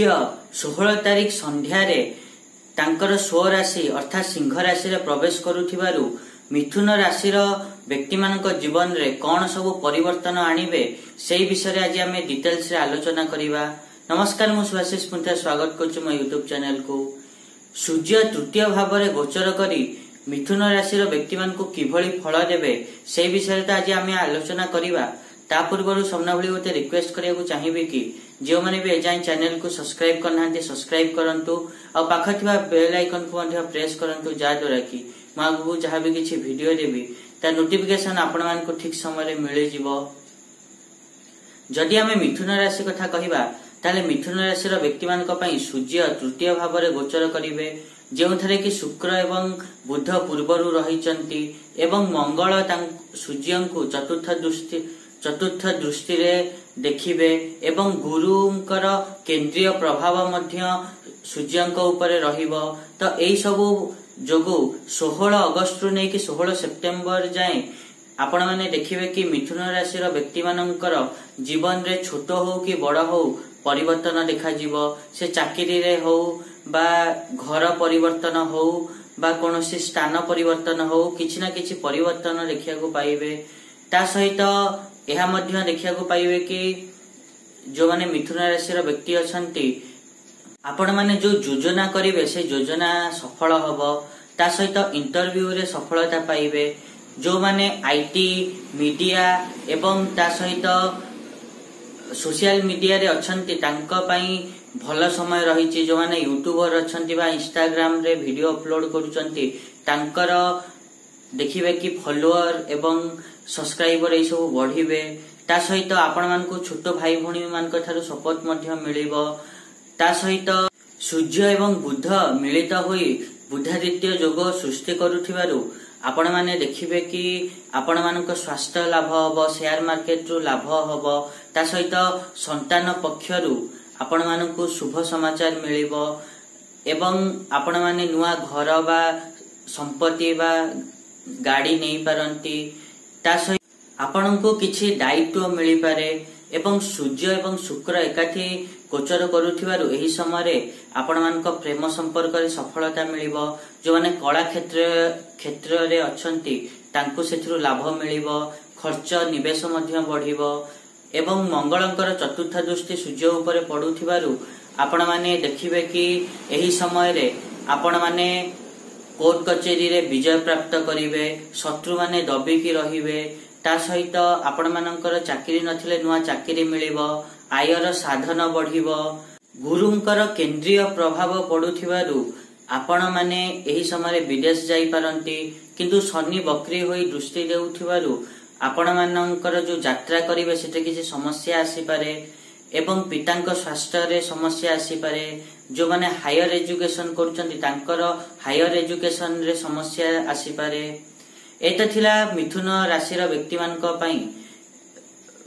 सूर्य 16 तारिख संध्यारे तांकर स्व राशि अर्थात सिंह राशि रे प्रवेश करुथिबारु मिथुन राशि व्यक्ति मानक जीवन रे कौन सब परिवर्तन आनिबे सेही विषय रे आज आमे डिटेल्स रे आलोचना करिबा। नमस्कार, मु सुभाषिष पुंथा स्वागत करछु मो YouTube चैनल को। सूर्य तृतीय भाव में गोचर करी मिथुन राशि व्यक्ति मान को किभली फल देबे से विषय तो आज आम आलोचना करिबा। ता पूर्व समना भली गोटे रिक्वेस्ट करिया चाहिए कि जो मैंने भी एजाई चैनल को सब्सक्राइब करना सब्सक्राइब करंतु और पाखा थिबा बेल आइकन को प्रेस करंतु जाद्वारा कि मैं आगु जहाँ भी किसी वीडियो देवी ता नोटिफिकेशन आपण मान को ठीक समय मिल जिवो। जदि आमे मिथुन राशि कथा कहिबा ताले मिथुन राशि व्यक्ति मान सूर्य तृतीय भाव में गोचर करिवे, जेउथरे कि शुक्र एवं बुध पूर्वरु रहिचंती एवं मंगल सूर्य को चतुर्थ दृष्टि रे देखिबे एवं गुरुंकर केंद्रीय प्रभाव मध्य सूर्यंक ऊपर रहिबो। तो एई सबु जोगु 16 अगस्त रु नै कि 16 सेप्टेम्बर जाए आपण माने देखिबे कि मिथुन राशि व्यक्ति मानकर जीवन रे छोट हो कि बड़ हो परिवर्तन देखा जीवो। से चाकरी रे हो बा घर परिवर्तन हो बा कोनोसी स्थान परिवर्तन हो किछि ना किछि परिवर्तन देखिया को पाइबे। ता सहित एहा मध्य देखिया को पाइबे कि जो माने मिथुन राशि व्यक्ति अछंती आपण माने जो योजना करिवे से योजना सफल हबो। ता सहित इंटरव्यू रे सफलता पाइबे। जो माने आईटी मीडिया एवं ता सहित सोशल मीडिया रे अछंती तांका पई भल समय रहिछि। जो माने यूट्यूबर अछंती बा इंस्टाग्राम रे वीडियो अपलोड करूचंती तांकर देखिबे कि फॉलोअर एवं सब्सक्राइबर ए सब बढ़िबे। ता सहित आपण मान को छोट भाई भणी मान को थारु सपोर्ट मध्य मिलिबो। ता सहित सूर्य एवं बुध मिलित होई बुधादित्य योग सृष्टि करुथिबारु आपण माने देखिबे कि आपण मानक स्वास्थ्य लाभ हबो, शेयर मार्केट रु लाभ हबो। ता सहित संतान पक्षरु आपण मानकु शुभ समाचार मिलिबो एवं आपण माने नुआ घर बा संपत्ति बा गाड़ी नहीं पारंती। ता सहित आपनको किछि दायित्व मिली पारे एवं सूर्य एवं शुक्र एकाठी गोचर करुथिबारु एही समय रे आपण मानक प्रेम संपर्क रे सफलता मिलिबो। जो माने कला क्षेत्र रे अछंती तांको सेथिरु लाभ मिलिबो। खर्च निवेश मध्य बढ़िबो एवं मंगलंकर चतुर्थ दृष्टि सूर्य ऊपर पडुथिबारु आपण माने देखिबे कि एही समय रे आपण माने कोर्ट कचेरी रे विजय प्राप्त करिवे, शत्रु माने दबिकी रहिबे। ता सहित आपण मानकर चाकरी नथिले नुआ चाकरी मिलिबो, आयर साधन बढ़िबो। गुरुंकर केंद्रीय प्रभाव पडुथिबारु आपण माने एही समय विदेश जाई पारंती, किंतु शनि वक्री होई दृष्टि देउथिबारु आपण मानकर जो यात्रा करिवे सेते किछि समस्या आसी पारे एवं पितांक स्वास्थ्य रे समस्या आसी पारे। जो माने हायर एजुकेशन करूचंती तांकर हायर एजुकेशन रे समस्या आसी पारे। एटा थिला मिथुन राशि व्यक्ति मानक पई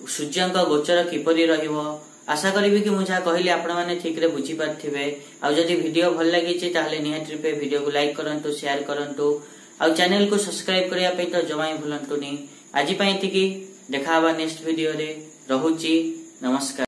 सूर्यंक गोचर किपरि रहिबो। आशा करिबि कि मु जा कहली आपण माने ठीक रे बुझी पारथिबे। आ जदि वीडियो भल लागि छि ताहले निहात रूपे वीडियो को लाइक करंतु, शेयर करंतु आ चैनल को सब्सक्राइब करिया पई तो जमाई भूलंतुनी। आज पई एतिकी, देखा हबा नेक्स्ट वीडियो रे। रहुची, नमस्कार।